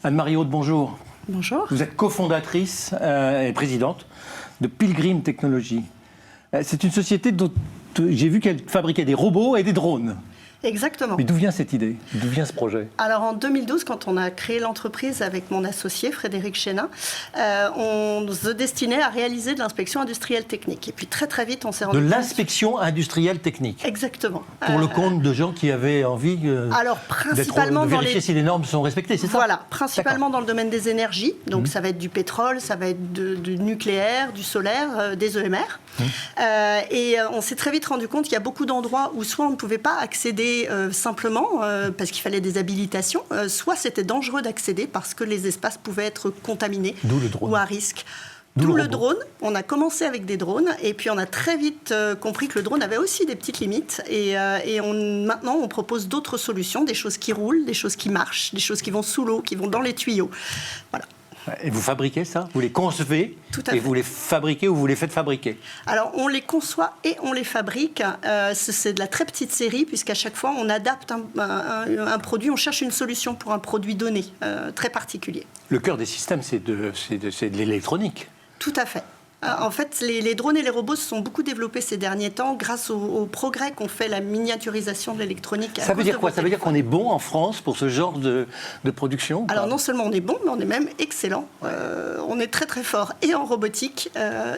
Anne-Marie Aude, bonjour. Bonjour. Vous êtes cofondatrice et présidente de Pilgrim Technologies. C'est une société dont j'ai vu qu'elle fabriquait des robots et des drones. Exactement. Mais d'où vient cette idée? D'où vient ce projet? Alors en 2012, quand on a créé l'entreprise avec mon associé Frédéric Chénin, on se destinait à réaliser de l'inspection industrielle technique. Et puis très très vite, on s'est rendu compte... De l'inspection industrielle technique? Exactement. Pour le compte de gens qui avaient envie alors, principalement de vérifier si les normes sont respectées, c'est ça? Voilà, principalement dans le domaine des énergies. Donc ça va être du pétrole, ça va être du nucléaire, du solaire, des EMR. Et on s'est très vite rendu compte qu'il y a beaucoup d'endroits où soit on ne pouvait pas accéder simplement parce qu'il fallait des habilitations, soit c'était dangereux d'accéder parce que les espaces pouvaient être contaminés ou à risque. D'où le drone. On a commencé avec des drones et puis on a très vite compris que le drone avait aussi des petites limites et maintenant on propose d'autres solutions, des choses qui roulent, des choses qui marchent, des choses qui vont sous l'eau, qui vont dans les tuyaux. Voilà. Et vous fabriquez ça? Vous les concevez? Tout à fait. Et vous les fabriquez ou vous les faites fabriquer? Alors, on les conçoit et on les fabrique. C'est de la très petite série, puisqu'à chaque fois, on adapte un produit, on cherche une solution pour un produit donné, très particulier. Le cœur des systèmes, c'est de l'électronique. Tout à fait. En fait, les drones et les robots se sont beaucoup développés ces derniers temps grâce au progrès qu'ont fait la miniaturisation de l'électronique. Ça veut dire quoi? Ça veut dire qu'on est bon en France pour ce genre de production? Alors non seulement on est bon, mais on est même excellent. On est très très fort et en robotique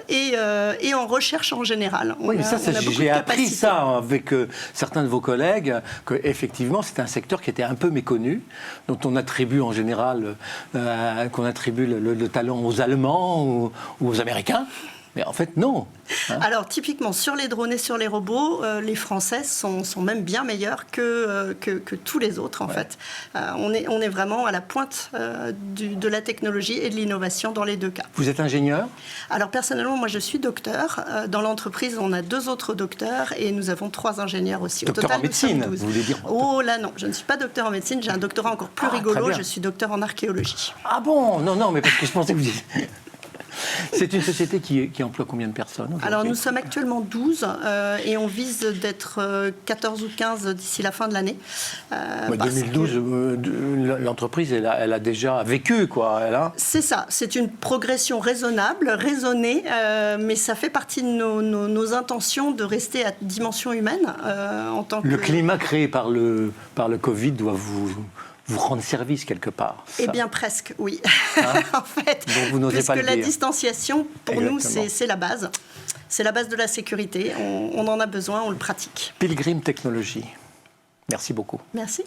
et en recherche en général. Oui, mais ça, j'ai appris ça avec certains de vos collègues, qu'effectivement c'est un secteur qui était un peu méconnu, dont on attribue en général le talent aux Allemands ou aux Américains. Mais en fait, non. Alors, typiquement, sur les drones et sur les robots, les Français sont même bien meilleurs que tous les autres, en fait. On est vraiment à la pointe de la technologie et de l'innovation dans les deux cas. Vous êtes ingénieur? Alors, personnellement, moi, je suis docteur. Dans l'entreprise, on a 2 autres docteurs et nous avons 3 ingénieurs aussi. Docteur Au total, en médecine, vous voulez dire? Oh là, non, je ne suis pas docteur en médecine. J'ai un doctorat encore plus rigolo. Je suis docteur en archéologie. Ah bon? Non, mais parce que je pensais que vous étiez... C'est une société qui emploie combien de personnes? Alors nous sommes actuellement 12 et on vise d'être 14 ou 15 d'ici la fin de l'année. 2012, l'entreprise, elle a déjà vécu, quoi. C'est ça, c'est une progression raisonnable, raisonnée, mais ça fait partie de nos intentions de rester à dimension humaine en tant que... Le climat créé par le Covid doit vous rendre service quelque part. Eh bien, presque, oui. Hein? En fait, donc vous n'osez pas le dire. La distanciation, pour Exactement. nous, c'est la base. C'est la base de la sécurité. On en a besoin, on le pratique. Pilgrim Technologies. Merci beaucoup. Merci.